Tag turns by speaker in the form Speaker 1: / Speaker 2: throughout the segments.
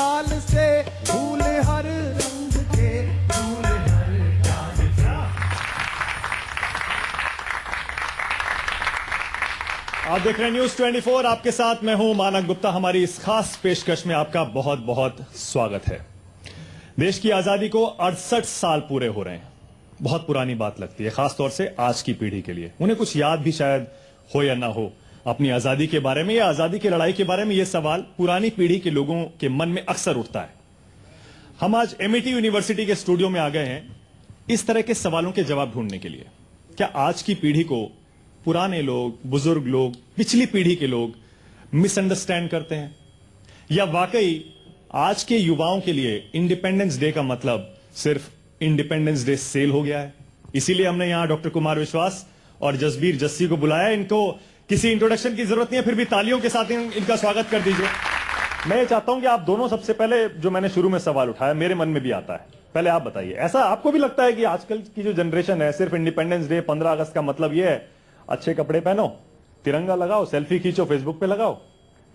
Speaker 1: डाल से, फूल हर रंग के, फूल हर डाल से।
Speaker 2: आप देख रहे हैं न्यूज 24, आपके साथ मैं हूं मानक गुप्ता। हमारी इस खास पेशकश में आपका बहुत बहुत स्वागत है। देश की आजादी को 68 साल पूरे हो रहे हैं। बहुत पुरानी बात लगती है, खासतौर से आज की पीढ़ी के लिए। उन्हें कुछ याद भी शायद हो या ना हो अपनी आजादी के बारे में या आजादी की लड़ाई के बारे में। यह सवाल पुरानी पीढ़ी के लोगों के मन में अक्सर उठता है। हम आज एमआईटी यूनिवर्सिटी के स्टूडियो में आ गए हैं इस तरह के सवालों के जवाब ढूंढने के लिए। क्या आज की पीढ़ी को पुराने लोग, बुजुर्ग लोग, पिछली पीढ़ी के लोग मिसअंडरस्टैंड करते हैं, या वाकई आज के युवाओं के लिए इंडिपेंडेंस डे का मतलब सिर्फ इंडिपेंडेंस डे सेल हो गया है? इसीलिए हमने यहां डॉक्टर कुमार विश्वास और जसबीर जस्सी को बुलाया। इनको किसी इंट्रोडक्शन की जरूरत नहीं है, फिर भी तालियों के साथ इनका स्वागत कर दीजिए। मैं ये चाहता हूं कि आप दोनों, सबसे पहले जो मैंने शुरू में सवाल उठाया, मेरे मन में भी आता है, पहले आप बताइए, ऐसा आपको भी लगता है कि आजकल की जो जनरेशन है, सिर्फ इंडिपेंडेंस डे 15 अगस्त का मतलब यह है अच्छे कपड़े पहनो, तिरंगा लगाओ, सेल्फी खींचो, फेसबुक पे लगाओ,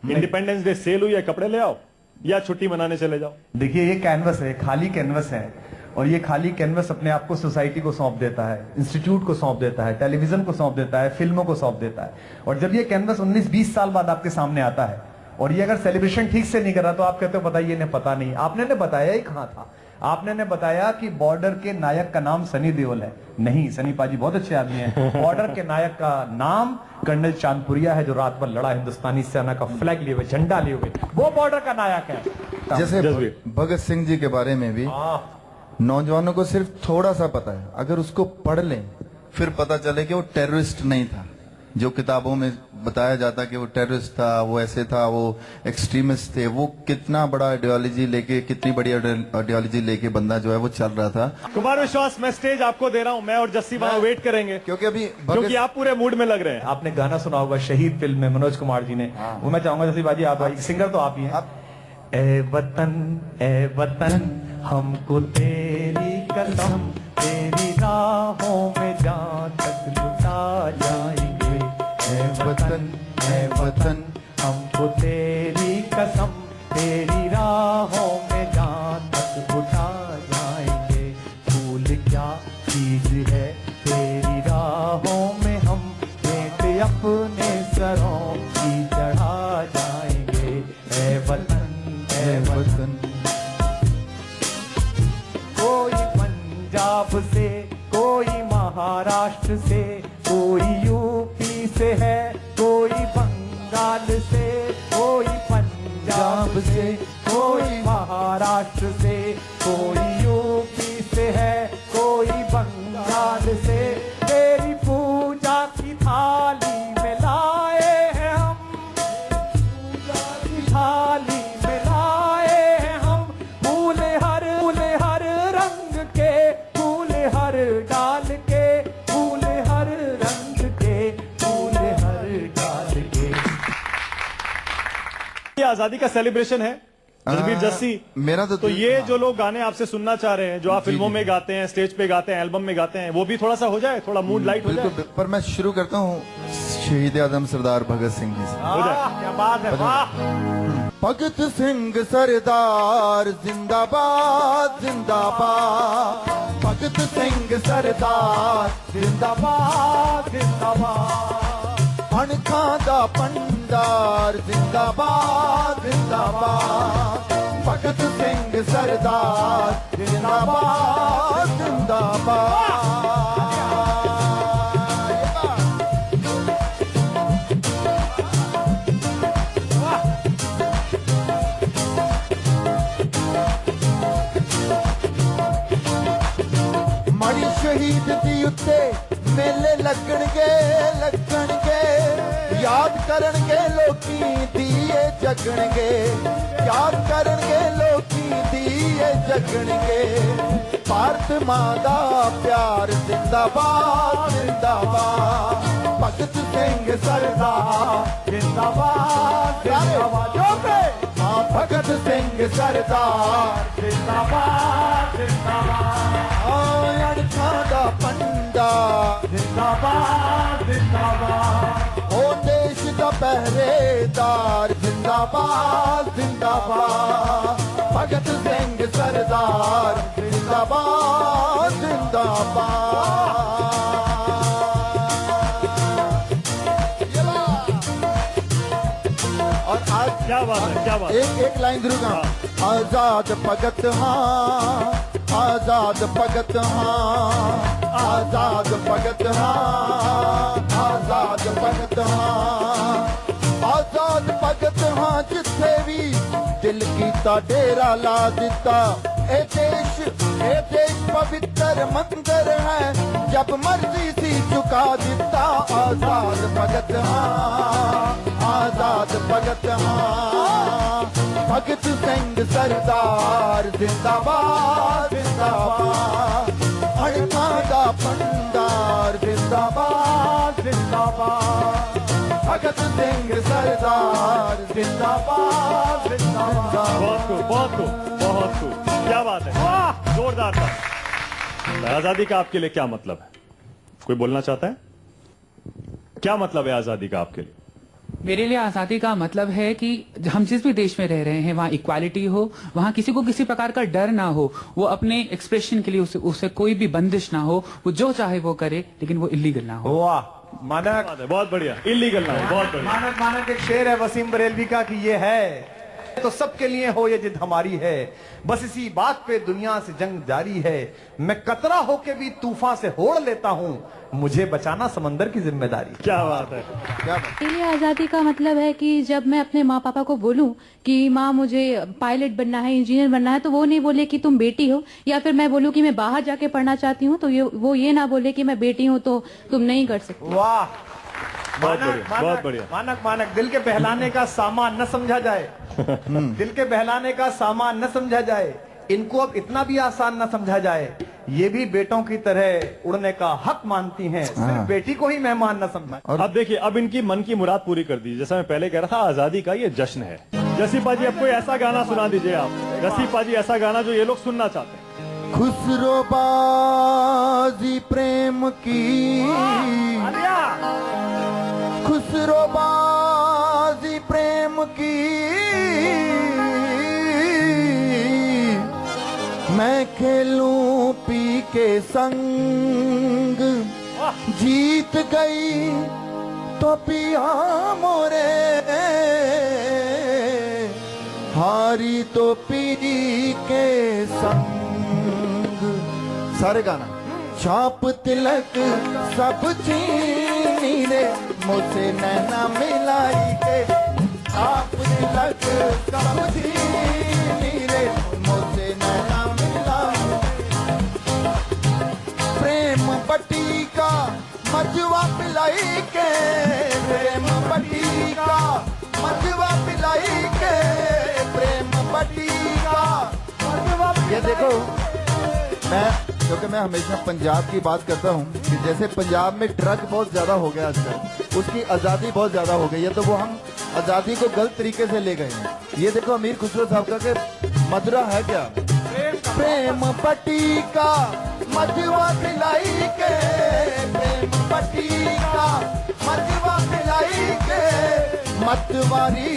Speaker 2: इंडिपेंडेंस डे सेल हुई है कपड़े ले आओ, या छुट्टी मनाने चले जाओ?
Speaker 3: देखिए, ये कैनवस है, खाली कैनवस है, और ये खाली कैनवस अपने आप को सोसाइटी को सौंप देता है, इंस्टीट्यूट को सौंप देता है, टेलीविजन को सौंप देता है, फिल्मों को सौंप देता है। और जब ये कैनवस 19-20 साल बाद आपके सामने आता है और ये अगर सेलिब्रेशन ठीक से नहीं कर रहा, तो आप कहते हो बताइए, इन्हें पता नहीं। आपने ने बताया ही कहां था? आपने ने बताया कि बॉर्डर के नायक का नाम सनी देओल है। नहीं, सनी पाजी बहुत अच्छे आदमी हैं। बॉर्डर के नायक का नाम कर्नल चांदपुरिया है, जो रात भर लड़ा हिंदुस्तानी सेना का फ्लैग लिए हुए, झंडा लिए हुए, वो बॉर्डर का नायक है।
Speaker 4: जैसे भगत सिंह जी के बारे में भी नौजवानों को सिर्फ थोड़ा सा पता है। अगर उसको पढ़ लें फिर पता चले कि वो टेररिस्ट नहीं था, जो किताबों में बताया जाता कि वो टेररिस्ट था, वो ऐसे था, वो एक्सट्रीमिस्ट थे। वो कितना बड़ा आइडियोलॉजी लेके, कितनी बड़ी आइडियोलॉजी लेके बंदा जो है वो चल रहा था।
Speaker 2: कुमार विश्वास, मैं स्टेज आपको दे रहा हूं, मैं और जस्सी वहां वेट करेंगे, क्योंकि आप पूरे मूड में लग रहे हैं।
Speaker 3: आपने गाना सुना होगा शहीद फिल्म में, मनोज कुमार जी ने, वो मैं चाहूंगा जस्सी बाजी, आप सिंगर तो आप ही हैं। ए वतन हमको तेरी कसम, तेरी राहों में जान तक लुटा जाएंगे। ए वतन हमको तेरी कसम, तेरी राहों में जान तक लुटा जाएंगे। फूल क्या चीज है तेरी राहों में, हम भेंट अपने सरों की चढ़ा जाएंगे। ए वतन, ए वतन। कोई पंजाब से, कोई महाराष्ट्र से, कोई यूपी से है, कोई बंगाल से, कोई पंजाब से, कोई महाराष्ट्र से, कोई यूपी से है, कोई बंगाल से। तेरी पूजा की थाली में लाए हैं हम, पूजा की थाली में लाए हैं हम, फूल हर रंग के, फूल हर डाल के, फूल हर रंग के, फूल हर डाल के।
Speaker 2: ये आजादी का सेलिब्रेशन है जसबीर जस्सी,
Speaker 4: मेरा तो
Speaker 2: ये जो लोग गाने आपसे सुनना चाह रहे हैं, जो आप फिल्मों में गाते हैं, स्टेज पे गाते हैं, एल्बम में गाते हैं, वो भी थोड़ा सा हो जाए, थोड़ा मूड लाइट हो जाए।
Speaker 4: पर मैं शुरू करता हूँ शहीद आजम सरदार भगत सिंह जी से।
Speaker 2: हो जाए।
Speaker 3: क्या बात है, वाह।
Speaker 4: भगत सिंह सरदार जिंदाबाद जिंदाबाद, भगत सिंह सरदार जिंदाबाद जिंदाबाद, अणखां दा भंडार जिंदाबाद जिंदाबाद, भगत सिंह सरदार जिंदाबाद जिंदाबाद। माड़ी शहीद दी उत्ते मेले लगणगे लगणगे, याद करनगे लोकी दिए जगणगे, याद करनगे लोकी दिए जगणगे। भारत मां दा प्यार जिंदाबाद जिंदाबाद, भगत सिंह सरदार जिंदाबाद जिंदाबाद। हाँ, भगत सिंह सरदार जिंदाबाद जिंदाबाद, अणखां दा भंडार जिंदाबाद जिंदाबाद, ओ देश दा पहरेदार जिंदाबाद जिंदाबाद। भगत सिंह सरदार जिंदाबाद जिंदाबाद। और आज
Speaker 2: क्या बात है, क्या बात है।
Speaker 4: एक लाइन जरूर गा। आजाद भगत हाँ, आजाद भगत हाँ, आजाद भगत हाँ, आजाद भगत हाँ, आजाद भगत हाँ, जिथे भी दिल कीता डेरा ला दिता। ए देश पवित्र मंदिर है, जब मर्जी सी चुका दिता। आजाद भगत हाँ, आजाद भगत हाँ, भगत सिंह सरदार जिंदाबाद जिंदाबाद। अड़का दा भंडार जिंदाबाद जिंदाबाद। भगत सिंह सरदार जिंदाबाद जिंदाबाद।
Speaker 2: बहुत खूब, बहुत खूब, बहुत खूब, क्या बात है, वाह, जोरदार था। आजादी का आपके लिए क्या मतलब है? कोई बोलना चाहता है? क्या मतलब है आजादी का आपके लिए?
Speaker 5: मेरे लिए आजादी का मतलब है कि हम जिस भी देश में रह रहे हैं वहाँ इक्वालिटी हो, वहाँ किसी को किसी प्रकार का डर ना हो, वो अपने एक्सप्रेशन के लिए उसे कोई भी बंदिश ना हो, वो जो चाहे वो करे, लेकिन वो इलीगल ना हो।
Speaker 3: वाह मानक,
Speaker 2: बहुत बढ़िया, इलीगल ना हो, बहुत बढ़िया।
Speaker 3: मानक मानक एक शेर है वसीम बरेलवी का कि ये है तो सबके लिए हो, ये जिद हमारी है, बस इसी बात पे दुनिया से जंग जारी है। मैं कतरा होके भी तूफान से होड़ लेता हूँ, मुझे बचाना समंदर की जिम्मेदारी।
Speaker 2: क्या बात है,
Speaker 4: क्या बात।
Speaker 6: मेरे लिए आज़ादी का मतलब है कि जब मैं अपने माँ पापा को बोलूं कि माँ मुझे पायलट बनना है, इंजीनियर बनना है, तो वो नहीं बोले कि तुम बेटी हो, या फिर मैं बोलूं कि मैं बाहर जाके पढ़ना चाहती हूँ तो वो ये ना बोले कि मैं बेटी हूँ तो तुम नहीं कर सकती।
Speaker 3: वाह,
Speaker 2: बहुत
Speaker 3: मानक,
Speaker 2: बढ़िया,
Speaker 3: मानक,
Speaker 2: बहुत बढ़िया।
Speaker 3: मानक मानक, दिल के बहलाने का सामान न समझा जाए, दिल के बहलाने का सामान न समझा जाए, इनको अब इतना भी आसान न समझा जाए, ये भी बेटों की तरह उड़ने का हक मानती हैं, सिर्फ बेटी को ही मेहमान न समझा।
Speaker 2: अब देखिए, अब इनकी मन की मुराद पूरी कर दी। जैसा मैं पहले कह रहा था, आजादी का ये जश्न है। रसीपा जी, अब कोई ऐसा गाना सुना दीजिए आप, रसीपा जी, ऐसा गाना जो ये लोग सुनना चाहते हैं।
Speaker 4: खुसरो बाजी प्रेम की, खुसरो बाजी प्रेम की, मैं खेलूं पी के संग, जीत गई तो पिया मोरे, हारी तो पी के संग। सारे गाना। छाप तिलक सब छीनी रे, मुझसे नैना मिलाई के, छाप तिलक सब छीनी रे, मुझसे नैना मिलाई। प्रेम बटी का मजवा पिलाई के, प्रेम बटी का मजवा पिलाई के, प्रेम बटी का मजवा। ये देखो, क्योंकि मैं हमेशा पंजाब की बात करता हूँ कि जैसे पंजाब में ड्रग बहुत ज्यादा हो गया आजकल, उसकी आज़ादी बहुत ज्यादा हो गई है, तो वो हम आज़ादी को गलत तरीके से ले गए हैं। ये देखो अमीर खुसरो साहब का के मदरा है क्या, प्रेम पट्टी का मजवा पिलाई के, प्रेम पट्टी का मजवा पिलाई के, मतवारी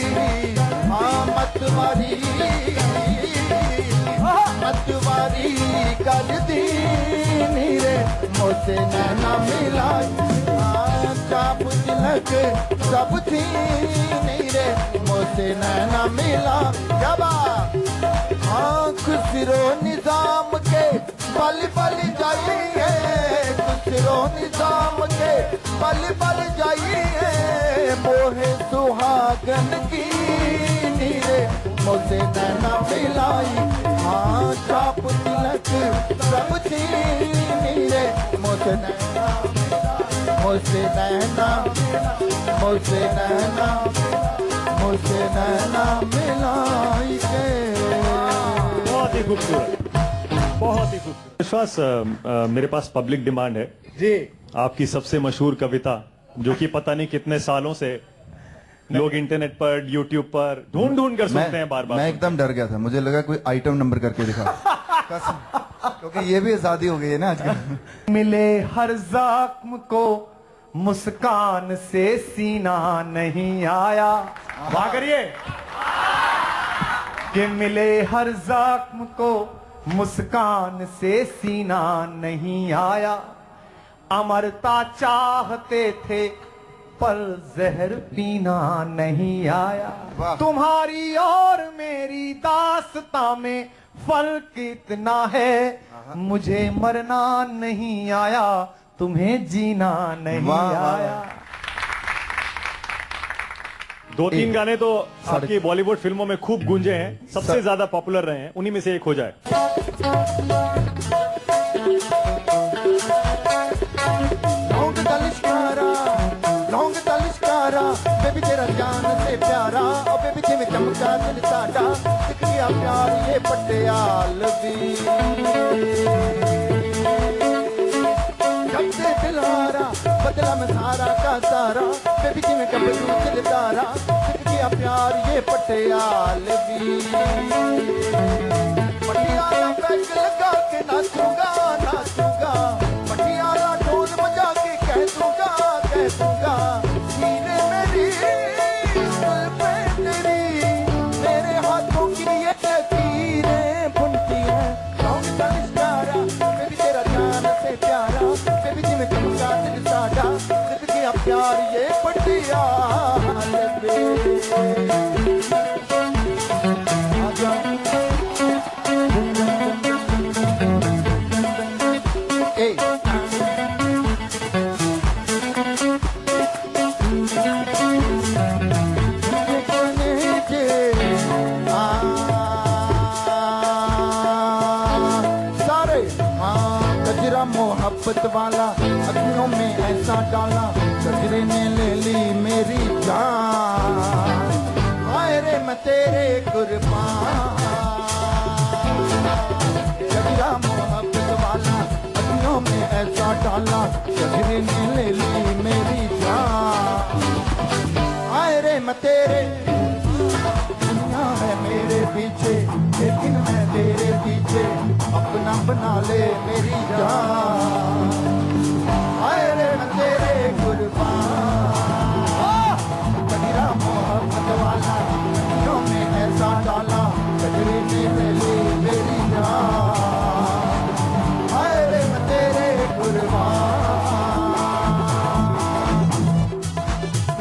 Speaker 4: हाँ मतवारी, मतवारी कर दी रे, मुझसे नैना मिलाई, चाप तिलक सब थी रे, मुझसे नैना मिला। जब आँख सिरो निजाम के पल पल जाइए, सिरो निजाम के पल पल जाइए, मोहे सुहागन की नीरे, मुझसे नैना मिलाई। हाँ चाप तिलक सब छीनी रे, मुझसे नैना, मुझसे नैना, मुझसे नैना, मुझसे नैना मिलाई के।
Speaker 2: बहुत ही खूबसूरत, बहुत ही खूबसूरत। विश्वास, मेरे पास पब्लिक डिमांड है
Speaker 3: जी,
Speaker 2: आपकी सबसे मशहूर कविता, जो कि पता नहीं कितने सालों से लोग इंटरनेट पर, यूट्यूब पर ढूंढ ढूंढ कर सुनते हैं बार बार।
Speaker 4: मैं एकदम डर गया था, मुझे लगा कोई आइटम नंबर करके दिखा क्योंकि ये भी आजादी हो गई है ना आजकल।
Speaker 3: मिले हर जख्म को मुस्कान से सीना नहीं आया। वाह करिए। कि मिले हर जख्म को मुस्कान से सीना नहीं आया, अमरता चाहते थे पर जहर पीना नहीं आया।
Speaker 4: वाह।
Speaker 3: तुम्हारी और मेरी दास्तां में फर्क इतना है, मुझे मरना नहीं आया, तुम्हें जीना नहीं
Speaker 4: वाह, वाह, वाह।
Speaker 3: आया।
Speaker 2: 2-3 गाने तो आपकी बॉलीवुड फिल्मों में खूब गूंजे हैं, सबसे ज्यादा पॉपुलर रहे हैं, उन्हीं में से एक हो जाए।
Speaker 4: लौंग दा लिशकारा, लौंग दा लिशकारा, बेबी तेरा जान से प्यारा, ओ बेबी जिवें चमका दिल साडा, दिख गया प्यार ये पटियाल दी। जब से दिलहारा, बदला मैं सारा का सारा, बेबी जिवें गबरू दिलदारा, दिख गया प्यार ये पटियाल दी। पटियाला पैग लगा के नाचूंगा, नाचूंगा, पटियाला ढोल बजा के कह दूंगा, कह दूंगा, हीरे मेरी जुल्फे तेरी, मेरे हाथों की ये तीरें बुनती है। लौंग दा लिशकारा, बेबी तेरा जान से प्यारा, बेबी जिवें चमका दिल साडा, दिख गया प्यार ये पटियाल बे। आजा ए सारे गजरा मोहब्बत वाला अखियों में ऐसा डाला, गजरे ने ले ली मेरी जान, हाय रे मैं तेरे कुर्बान। गजरा मोहब्बत वाला अखियों में ऐसा डाला, गजरे ने ले ली मेरी जान, हाय रे मैं तेरे, दुनिया है मेरे पीछे लेकिन मैं तेरे पीछे, अपना बना ले मेरी जान, हाय रे मैं तेरे कुर्बान। गजरा मोहब्बत वाला अखियों में ऐसा डाला, गजरे ने ले ली मेरी जान, हाय रे मैं तेरे कुर्बान।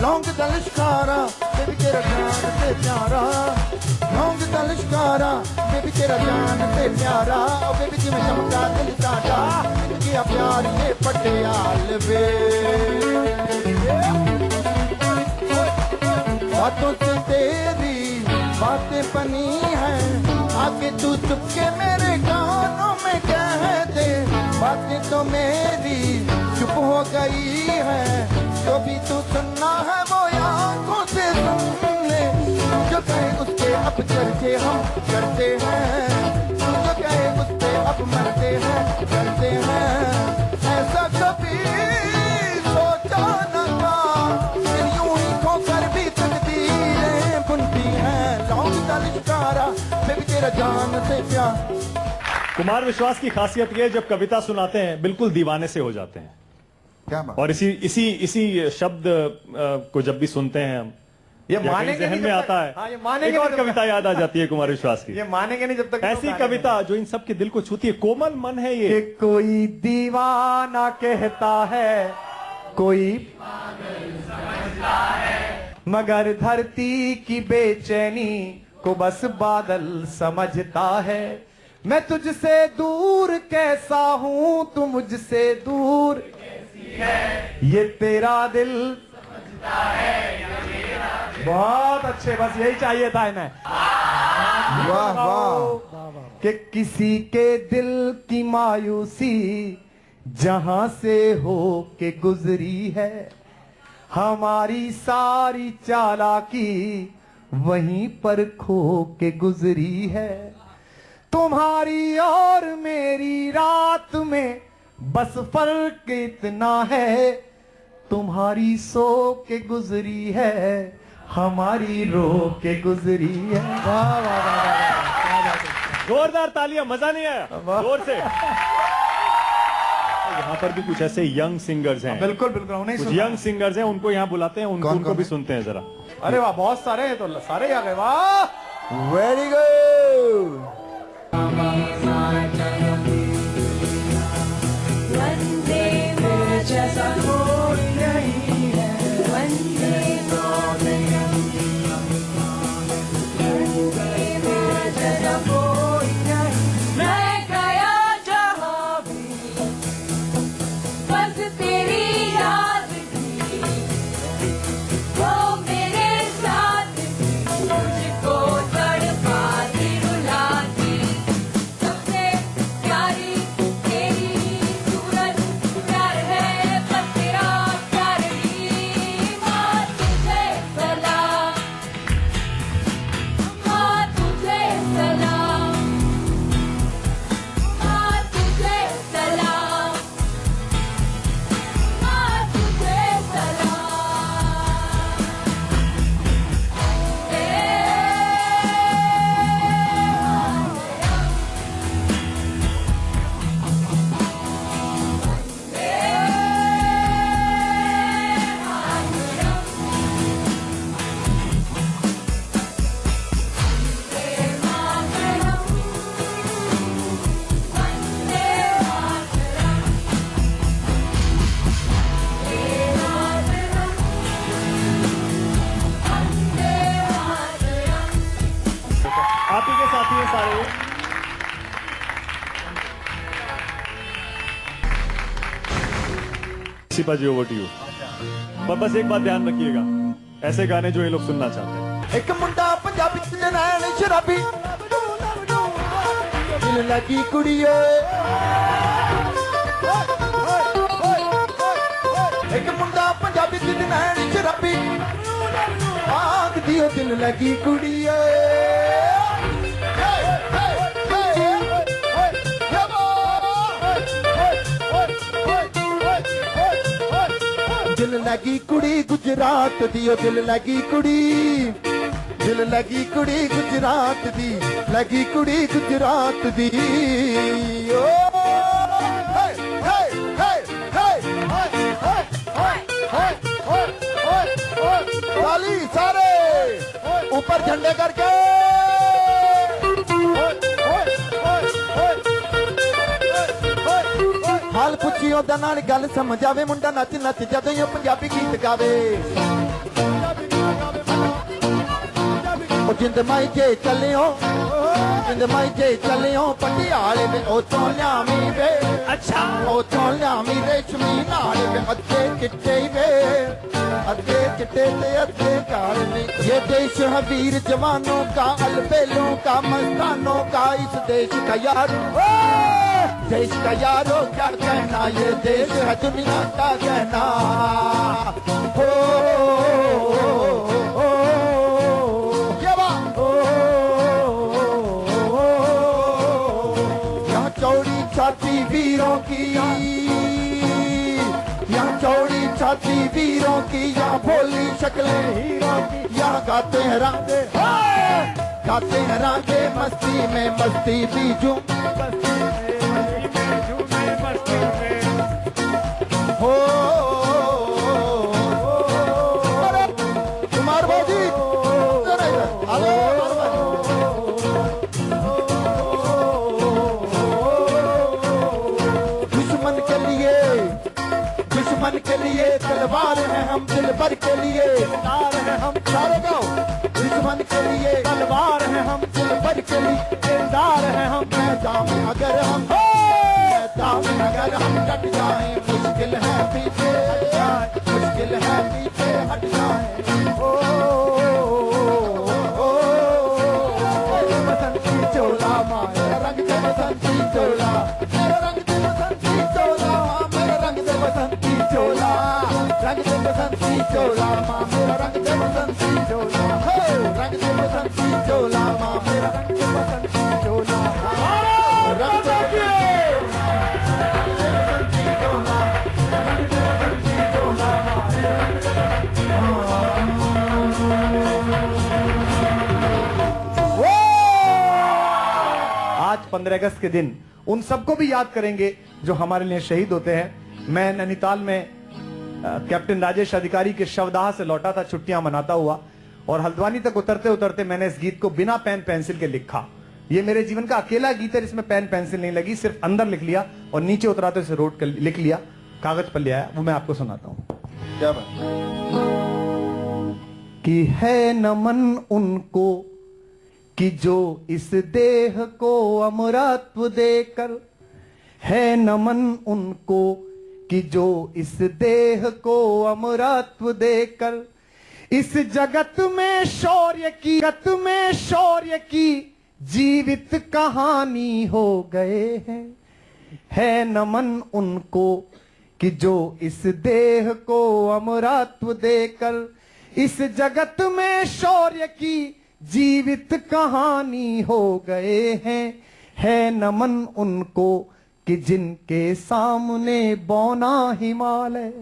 Speaker 4: लौंग दा लिशकारा, बेबी तेरा जान से प्यारा, लौंग दा लिशकारा, बेबी तेरा जान से प्यारा, ओ बेबी जिवें चमका दिल साडा, दिख गया प्यार ये पटियाल वे। बातों से तेरी बातें बनी है, आके तू चुपके मेरे कानों में कह दे, बातें तो मेरी चुप हो गई है, जो भी तू सुनना है वो आंखों से सुन ले, जो कहे उसके अब चर्चे हम करते हैं, जो कहे उससे अब मरते हैं, करते हैं, ऐसा कभी सोचा न था, फिर यूं ही खोकर भी तकदीरें बुनती हैं। लौंग दा लिशकारा, बेबी तेरा जान से प्यार।
Speaker 2: कुमार विश्वास की खासियत ये है, जब कविता सुनाते हैं बिल्कुल दीवाने से हो जाते हैं,
Speaker 4: क्या बात?
Speaker 2: और इसी शब्द को जब भी सुनते हैं हम,
Speaker 3: ये
Speaker 2: या कहीं
Speaker 3: मानेंगे
Speaker 2: जहन
Speaker 3: नहीं
Speaker 2: में
Speaker 3: जब
Speaker 2: आता
Speaker 3: तक- हाँ, ये
Speaker 2: है,
Speaker 3: मानेंगे
Speaker 2: एक और
Speaker 3: नहीं जब
Speaker 2: कविता याद आ जाती है कुमार विश्वास की,
Speaker 3: ये मानेंगे नहीं जब तक
Speaker 2: ऐसी
Speaker 3: गाने
Speaker 2: कविता जो इन सब के दिल को छूती है, कोमल मन है
Speaker 3: कि
Speaker 2: ये।
Speaker 3: कोई दीवाना कहता है, कोई मगर धरती की बेचैनी को बस बादल समझता है, मैं तुझसे दूर कैसा हूं, तू मुझसे दूर ये तेरा दिल समझता है। बहुत अच्छे, बस यही चाहिए था इन्हें।
Speaker 4: वाह वाह।
Speaker 3: कि किसी के दिल की मायूसी जहां से हो के गुजरी है, हमारी सारी चालाकी वहीं पर खो के गुजरी है, तुम्हारी और मेरी रात में बस फर्क इतना है, तुम्हारी सो के गुजरी है, हमारी रो के गुजरी है। वाह वाह वाह,
Speaker 2: जोरदार तालियां, मजा नहीं आया? जोर से। यहाँ पर भी कुछ ऐसे यंग सिंगर्स हैं,
Speaker 3: बिल्कुल बिल्कुल उन्हें
Speaker 2: कुछ
Speaker 3: सुनना
Speaker 2: यंग सिंगर्स हैं, उनको यहाँ बुलाते हैं,
Speaker 4: कौन
Speaker 2: उनको भी
Speaker 4: है?
Speaker 2: सुनते हैं जरा।
Speaker 3: है। अरे वाह, बहुत सारे हैं, तो सारे ही आ गए। वाह
Speaker 1: वेरी गुड।
Speaker 7: वंदे मेरे जैसा कोई नहीं है, वंदे वंदे मेरे जैसा कोई नहीं। मैं गया जहाँ भी बस तेरी याद थी, वो मेरे साथ थी, मुझको तड़पाती रुलाती। सबसे प्यारी तेरी सूरत, प्यार है बस तेरा प्यार ही। माँ तुझे सलाम, माँ तुझे सलाम, माँ तुझे सलाम, माँ तुझे सलाम।
Speaker 2: आप ही के साथी हैं सारे। सिपा जी ओवर टू यू। पर बस एक बात ध्यान रखिएगा, ऐसे गाने जो ये लोग सुनना चाहते हैं।
Speaker 1: एक मुंडा पंजाबी च नैन शराबी, दिल लगी कुड़ी ओए। एक मुंडा पंजाबी च नैन शराबी, आख दियो दिल लगी कुड़ी दिल लगी कुड़ी गुजरात दियो, दिल लगी कुड़ी, दिल लगी कुड़ी गुजरात दी, लगी कुड़ी गुजरात दी। ओ हे हे हे हे हे ताली सारे ऊपर झंडे करके। हाल पुछियो दा नाल गल समझ आवे, मुंडा नच नच जदों ही पंजाबी गीत गावे। ओ जिंद माई जे चलियो, जिंद माई जे चलियो पटियाले वे ओथों लियामी वे। अच्छा ओथों लियामी रेशमी नाल वे, अद्धे चिट्टे वे, अद्धे चिट्टे ते अद्धे काले। ये देश है वीर जवानों का, अलबेलों का, मस्तानों का, इस देश का यार, देश का यारो क्या कहना, ये देश है दुनिया का कहना। हो यहाँ चौड़ी छाती वीरों की, यहाँ चौड़ी छाती वीरों की, यहाँ भोली शक्लें हीरों की, यहाँ गाते हैं रांगे, गाते हैं रांगे मस्ती में, मस्ती बीजू हो। कुमार बाजी दुश्मन के लिए, दुश्मन के लिए तलवार है हम, दिल भर के लिए तार है हम। सारे गाओ दुश्मन के लिए तलवार है हम, दिल भर के लिए दिलदार है हम। मैदान में अगर हम, मैदान में अगर हम डट जाए, मुश्किल है पीछे हट जाए, मुश्किल है पीछे हट जाए। ओ बसंती चोला मेरा रंग दे, बसंती चोला मेरा रंग दे, बसंती चोला मेरा रंग दे, बसंती चोला रंग दे, बसंती चोला मेरा रंग दे, बसंती चोला रंग दे, बसंती चोला मेरा रंग दे, बसंती चोला रंग दे।
Speaker 3: आज 15 अगस्त के दिन उन सबको भी याद करेंगे जो हमारे लिए शहीद होते हैं। मैं नैनीताल में कैप्टन राजेश अधिकारी के शवदाह से लौटा था छुट्टियां मनाता हुआ, और हल्द्वानी तक उतरते उतरते मैंने इस गीत को बिना पेन पेंसिल के लिखा। ये मेरे जीवन का अकेला गीत है जिसमें पेन पेंसिल नहीं लगी, सिर्फ अंदर लिख लिया और नीचे उतरा तो इसे रोड कर लिख लिया, कागज पर ले आया। वो मैं आपको सुनाता हूं।
Speaker 4: क्या बात।
Speaker 3: कि है नमन उनको कि जो इस देह को अमरत्व देकर, है नमन उनको कि जो इस देह को अमरत्व देकर इस जगत में शौर्य की जीवित कहानी हो गए हैं। है नमन उनको कि जो इस देह को अमरत्व देकर इस जगत में शौर्य की जीवित कहानी हो गए हैं। है नमन उनको कि जिनके सामने बौना हिमालय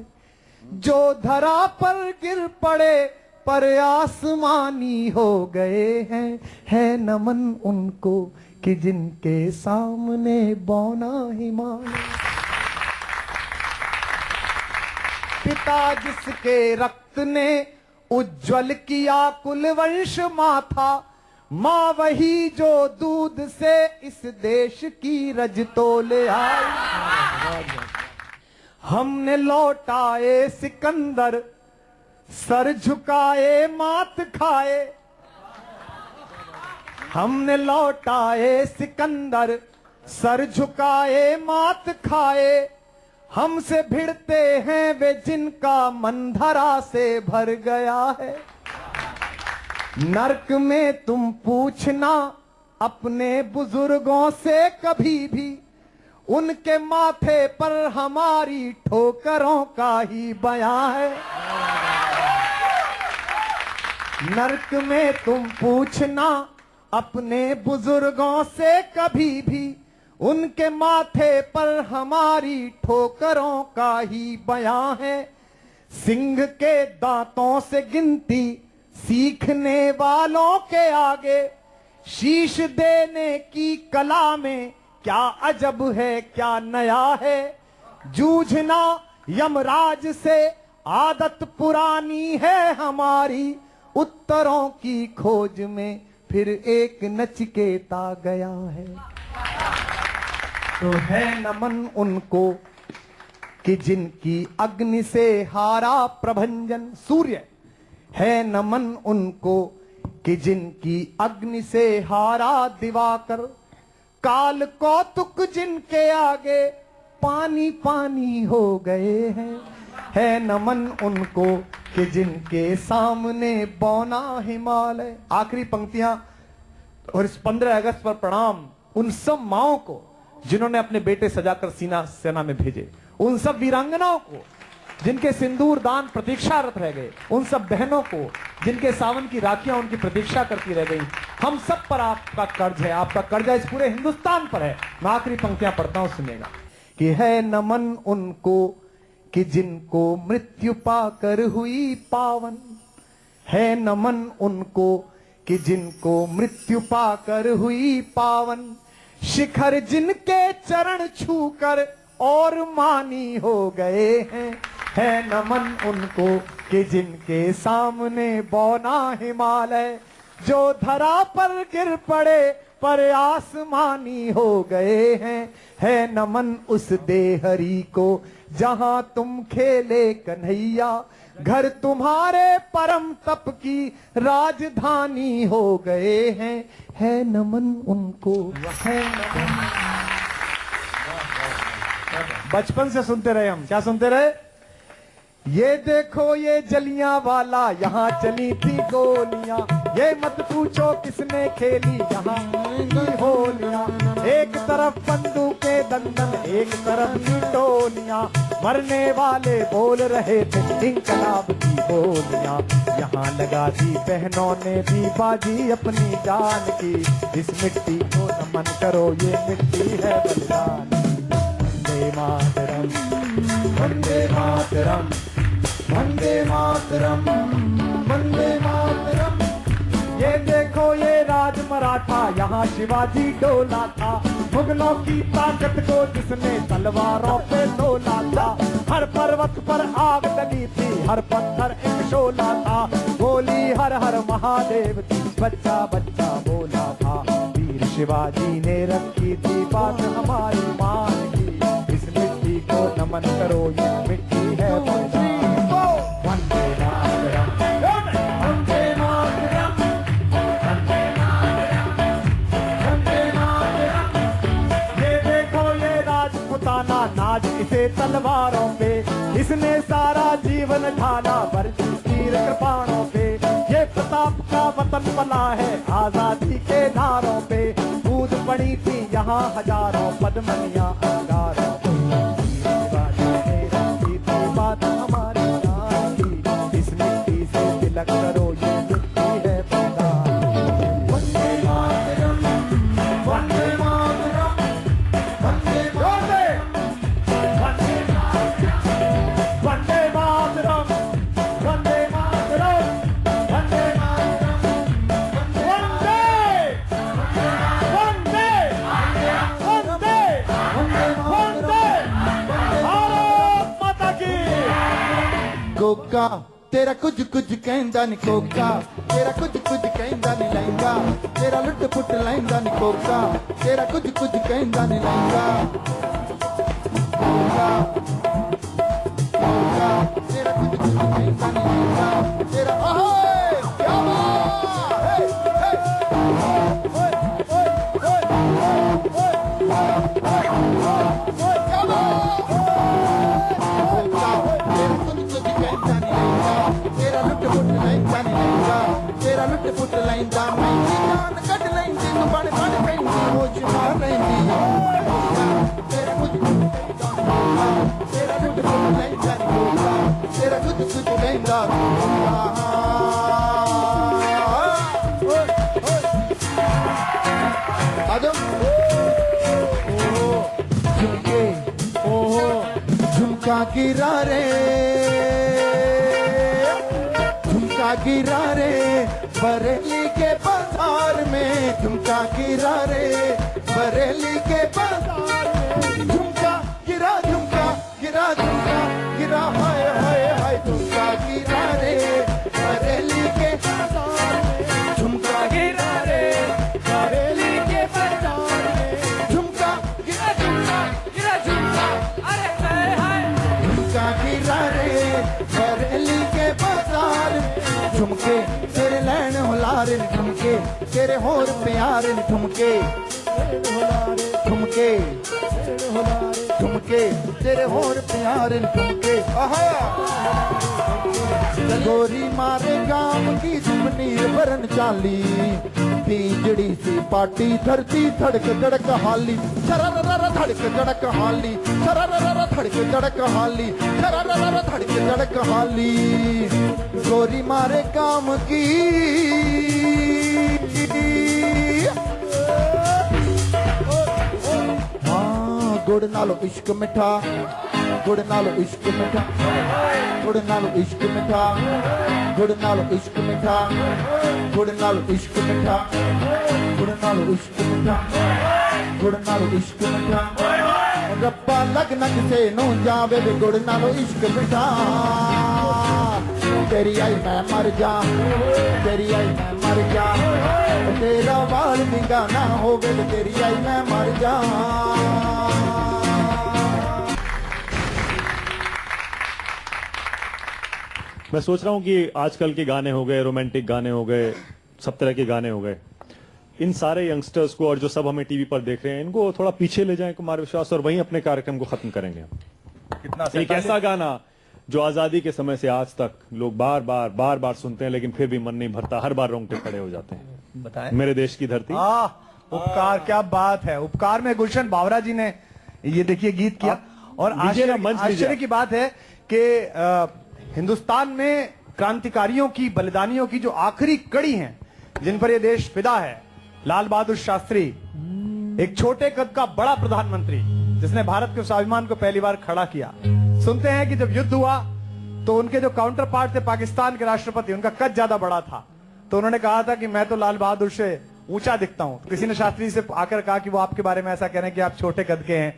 Speaker 3: जो धरा पर गिर पड़े पर आसमानी हो गए हैं। है नमन उनको कि जिनके सामने बौना हिमालय। पिता जिसके रक्त ने उज्जवल किया कुलवंश माथा, माँ वही जो दूध से इस देश की रज तोले आई। हमने लौटाए सिकंदर सर झुकाए मात खाए, हमने लौटाए सिकंदर सर झुकाए मात खाए। हमसे भिड़ते हैं वे जिनका मन धरा से भर गया है। नर्क में तुम पूछना अपने बुजुर्गों से कभी भी, उनके माथे पर हमारी ठोकरों का ही बयां है। नर्क में तुम पूछना अपने बुजुर्गों से कभी भी, उनके माथे पर हमारी ठोकरों का ही बयां है। सिंह के दांतों से गिनती सीखने वालों के आगे शीश देने की कला में क्या अजब है क्या नया है। जूझना यमराज से आदत पुरानी है हमारी, उत्तरों की खोज में फिर एक नचिकेता गया है। तो है नमन उनको कि जिनकी अग्नि से हारा प्रभंजन सूर्य। है नमन उनको कि जिनकी अग्नि से हारा दिवाकर। काल कौतुक जिनके आगे पानी पानी हो गए हैं। है नमन उनको कि जिनके सामने बौना हिमालय। आखिरी पंक्तियां और इस 15 अगस्त पर प्रणाम उन सब माओं को जिन्होंने अपने बेटे सजाकर सेना में भेजे, उन सब वीरांगनाओं को जिनके सिंदूर दान प्रतीक्षारत रह गए, उन सब बहनों को जिनके सावन की राखियां उनकी प्रतीक्षा करती रह गई। हम सब पर आपका कर्ज है, आपका कर्जा इस पूरे हिंदुस्तान पर है। मैं आखिरी पंक्तियां पढ़ता हूं, सुनिएगा। कि है नमन उनको कि जिनको मृत्यु पाकर हुई पावन। है नमन उनको कि जिनको मृत्यु पाकर हुई पावन। शिखर जिनके चरण छूकर और मानी हो गए हैं। है नमन उनको कि जिनके सामने बौना हिमालय जो धरा पर गिर पड़े पर आसमानी हो गए हैं। है नमन उस देहरी को जहां तुम खेले कन्हैया, घर तुम्हारे परम तप की राजधानी हो गए हैं। है नमन उनको। है नमन। बचपन से सुनते रहे हम, क्या सुनते रहे? ये देखो ये जलियांवाला यहाँ चली थी गोलियां, ये मत पूछो किसने खेली यहाँ की होलियां। एक तरफ बंदूकें दंदन एक तरफ की टोलियां, मरने वाले बोल रहे थे इंकलाब की बोलियां। यहाँ लगा दी बहनों ने भी बाजी अपनी जान की, इस मिट्टी को नमन करो ये मिट्टी है बलिदान। वंदे मातरम वंदे मातरम वंदे मातरम वंदे मातरम। ये देखो ये राज मराठा यहाँ शिवाजी डोला था, मुगलों की ताकत को जिसने तलवारों पे तोला था। हर पर्वत पर आग डली थी, हर पत्थर एक शोला था, गोली हर हर महादेव थी, बच्चा बच्चा बोला था। वीर शिवाजी ने रखी थी बात हमारी मान की, इस मिट्टी को नमन करो ये मिट्टी है बलिदान। वंदे मातरम, वंदे मातरम, वंदे मातरम, वंदे मातरम। ये देखो ये राजपुताना नाच इसे तलवारों पे, इसने सारा जीवन ढाला वर्षी तीर कृपाणों पे। ये प्रताप का वतन बना है आजादी के नारों पे, कूद पड़ी थी यहाँ हजारों पद्मनियां अंगारों पे। शिवाजी ने रखी थी बात हमारी जान की, इस मिट्टी से तिलक करो ये मिट्टी है पैदा। वंदे मातरम, वंदे मातरम, वंदे मातरम, वंदे मातरम, वंदे मातरम, वंदे मातरम, वंदे मातरम, वंदे, वंदे, भारत माता की।
Speaker 1: कोका तेरा कुछ कुछ कहंदा नी कोका, तेरा कुछ कुछ कहंदा नी लहंगा, तेरा लुट पुट लहंदा नी कोका, तेरा कुछ कुछ कहंदा नी लहंगा। कोका, कोका, तेरा कुछ कुछ कहंदा नी लहंगा, तेरा ओए क्या बात है, हे ओए ओए ओए ओए क्या बात। कोका तेरा कुछ कुछ कहंदा नी लहंगा, तेरा लुट पुट लहंदा नी लहंगा, तेरा लुट पुट लहंदा महंगी जान कट लहंदी तू बड़ बड़ पैंदी होश मार रहिंदी। तेरा कुछ कुछ कहंदा नी लहंगा, तेरा लुट पुट लहंदा नी कोका, तेरा कुछ कुछ कहंदा। आजम झुमके ओहो झुमका गिरा रे, झुमका गिरा रे बरेली के बाजार में, झुमका गिरा रे बरेली के बाजार में। झुमका गिरा झुमका गिरा झुमका गिरा हाय हाय हाय, झुमका गिरा रे बरेली के बाजार में, झुमका गिरा रे बरेली के बाजार में। झुमका गिरा झुमका अरे हाय हाय, झुमका गिरा रे बरेली के बाजार में। झुमके तेरे लैन हुलार ने ठुमके, तेरे होर प्यार ने ठुमके, ठुमके ठुमके तेरे होर प्यार ने ठुमके। गोरी मारे गांव की जुमनीर बरन चाली, बीजड़ी सी पाटी धरती धड़क धड़क हाली, शरारा धड़क धड़क हाली, शरारा धड़क धड़क हाली, शरारा धड़क धड़क हाली। गोरी मारे काम की हाँ, गुड़ नालो इश्क मिठा, गुड़ नालो इश्क मिठा, गुड़ नालो इश्क मिठा, गुड़ नालो इश्क मिठा, गुड़ नालो इश्क मिठा, गुड़ नालो इश्क मिठा, गुड़ नालो इश्क मिठा। रब्बा लगन किसे नू जावे वे गुड़ नालो इश्क मिठा। तेरी आई मैं मर जा, तेरी आई मैं मर जा, तेरा वाल निगा ना होवे तेरी आई मैं मर जा।
Speaker 2: मैं सोच रहा हूं कि आजकल के गाने हो गए, रोमांटिक गाने हो गए, सब तरह के गाने हो गए, इन सारे यंगस्टर्स को और जो सब हमें टीवी पर देख रहे हैं इनको थोड़ा पीछे ले जाएं कुमार विश्वास, और वहीं अपने कार्यक्रम को खत्म करेंगे।
Speaker 3: कितना
Speaker 2: एक ऐसा गाना जो आजादी के समय से आज तक लोग बार बार सुनते हैं, लेकिन फिर भी मन नहीं भरता, हर बार रोंगटे खड़े हो जाते हैं।
Speaker 3: बताएं।
Speaker 2: मेरे देश की धरती।
Speaker 3: उपकार, क्या बात है। उपकार में गुलशन बावरा जी ने ये देखिए गीत किया, और आश्चर्य की बात है कि हिंदुस्तान में क्रांतिकारियों की, बलिदानियों की जो आखिरी कड़ी हैं, जिन पर ये देश फिदा है, लाल बहादुर शास्त्री, एक छोटे कद का बड़ा प्रधानमंत्री जिसने भारत के स्वाभिमान को पहली बार खड़ा किया। सुनते हैं कि जब युद्ध हुआ तो उनके जो काउंटर पार्ट थे पाकिस्तान के राष्ट्रपति, उनका कद ज्यादा बड़ा था, तो उन्होंने कहा था कि मैं तो लाल बहादुर से ऊंचा दिखता हूं। तो किसी ने शास्त्री से आकर कहा कि वो आपके बारे में ऐसा कह रहे हैं कि आप छोटे कद के हैं।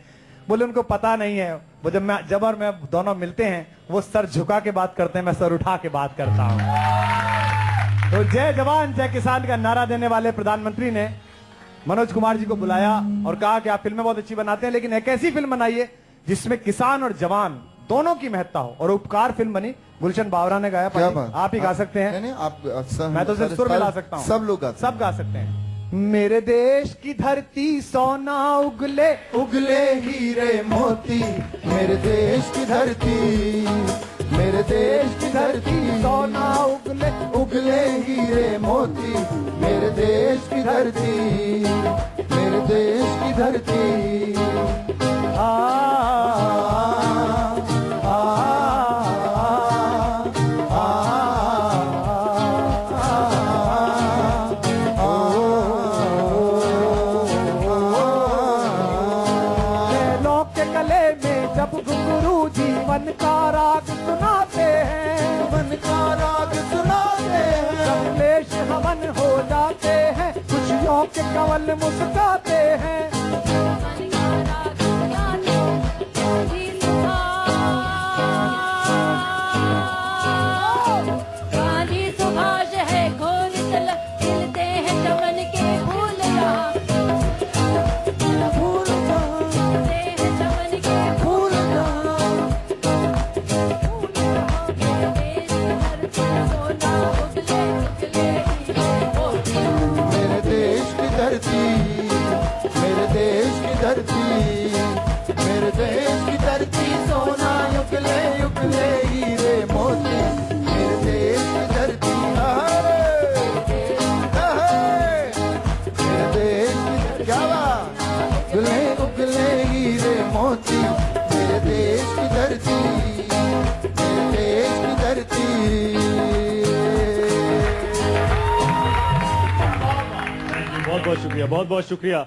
Speaker 3: बोले उनको पता नहीं है, वो जब और मैं दोनों मिलते हैं वो सर झुका के बात करते हैं, मैं सर उठा के बात करता हूं। तो जय जवान जय किसान का नारा देने वाले प्रधानमंत्री ने मनोज कुमार जी को बुलाया और कहा कि आप फिल्में बहुत अच्छी बनाते हैं, लेकिन एक ऐसी फिल्म बनाइए जिसमें किसान और जवान दोनों की महत्ता हो। और उपकार फिल्म बनी, गुलशन बावरा ने गाया।
Speaker 4: क्या बात,
Speaker 3: आप ही गा सकते हैं।
Speaker 4: नहीं, आप
Speaker 3: मैं तो सिर्फ सुर मिला सकता हूँ।
Speaker 4: सब लोग गाते
Speaker 3: सब गा सकते हैं। मेरे देश की धरती सोना उगले
Speaker 4: उगले हीरे मोती, मेरे देश की धरती, मेरे देश की धरती
Speaker 3: सोना उगले
Speaker 4: उगले हीरे मोती, मेरे देश की धरती, मेरे देश की धरती।
Speaker 3: जब घुंघरू जीवन का राग सुनाते हैं,
Speaker 4: मन का राग सुनाते हैं,
Speaker 3: सब क्लेश हवन हो जाते हैं, खुशियों के कवल मुस्काते हैं।
Speaker 7: गांधी सुभाष है घोल खिलते हैं चमन के फूल यहाँ,
Speaker 4: फूल जहाँ,
Speaker 7: खिलते हैं चमन के
Speaker 4: फूल जहाँ, मेरे देश की धरती, मेरे देश की धरती, मेरे देश की धरती सोना उगले उगले हीरे मोती, मेरे देश की धरती मेरे देश की क्या बात, उगले उगले हीरे मोती, मेरे देश की धरती, मेरे देश की धरती।
Speaker 2: बहुत बहुत शुक्रिया, बहुत बहुत शुक्रिया।